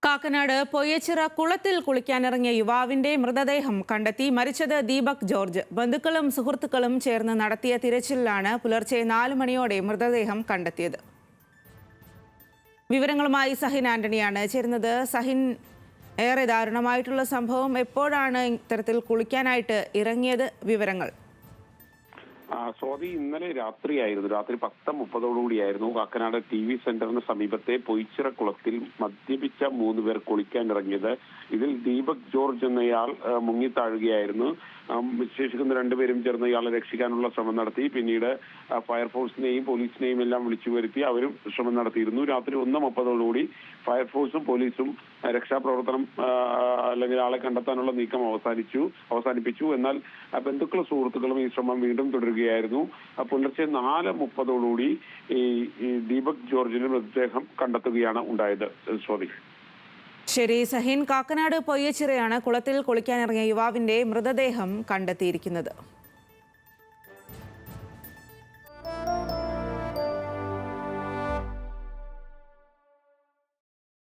കാക്കനാട് പൊയ്യച്ചിറ കുളത്തിൽ കുളിക്കാനിറങ്ങിയ യുവാവിന്റെ മൃതദേഹം കണ്ടെത്തി. മരിച്ചത് ദീപക് ജോർജ്. ബന്ധുക്കളും സുഹൃത്തുക്കളും ചേർന്ന് നടത്തിയ തിരച്ചിലിലാണ് പുലർച്ചെ 4 മണിയോടെ മൃതദേഹം കണ്ടെത്തിയത്. വിവരങ്ങളുമായി സഹിൻ ആന്റണിയാണ് ചേരുന്നത്. സഹിൻ, ഏറെ ദാരുണമായിട്ടുള്ള സംഭവം. എപ്പോഴാണ് ഇത്തരത്തിൽ കുളിക്കാനായിട്ട് ഇറങ്ങിയത്? വിവരങ്ങൾ. സ്വാതി, ഇന്നലെ രാത്രിയായിരുന്നു. രാത്രി 10:30 കാക്കനാട് TV സെന്ററിന് സമീപത്തെ പൊയ്ച്ചിറ കുളത്തിൽ മദ്യപിച്ച 3 പേർ കുളിക്കാനിറങ്ങിയത്. ഇതിൽ ദീപക് ജോർജ് എന്നയാൾ മുങ്ങിത്താഴുകയായിരുന്നു. ശേഷിക്കുന്ന 2 പേരും ചേർന്ന് ഇയാളെ രക്ഷിക്കാനുള്ള ശ്രമം നടത്തി. പിന്നീട് ഫയർഫോഴ്സിനെയും പോലീസിനെയും എല്ലാം വിളിച്ചു വരുത്തി അവരും ശ്രമം നടത്തിയിരുന്നു. രാത്രി 1:30 ഫയർഫോഴ്സും പോലീസും രക്ഷാപ്രവർത്തനം അല്ലെങ്കിൽ ആളെ കണ്ടെത്താനുള്ള നീക്കം അവസാനിപ്പിച്ചു. എന്നാൽ ബന്ധുക്കളും സുഹൃത്തുക്കളും ഈ ശ്രമം വീണ്ടും തുടരുകയായിരുന്നു. പുലർച്ചെ 4:30 ഈ ദീപക് ജോർജിന്റെ മൃതദേഹം കണ്ടെത്തുകയാണ് ഉണ്ടായത്. സ്വാതി. ശരി സഹിൻ, കാക്കനാട് പൊയ്യച്ചിറയാണ് കുളത്തിൽ കുളിക്കാനിറങ്ങിയ യുവാവിന്റെ മൃതദേഹം കണ്ടെത്തിയിരിക്കുന്നത്.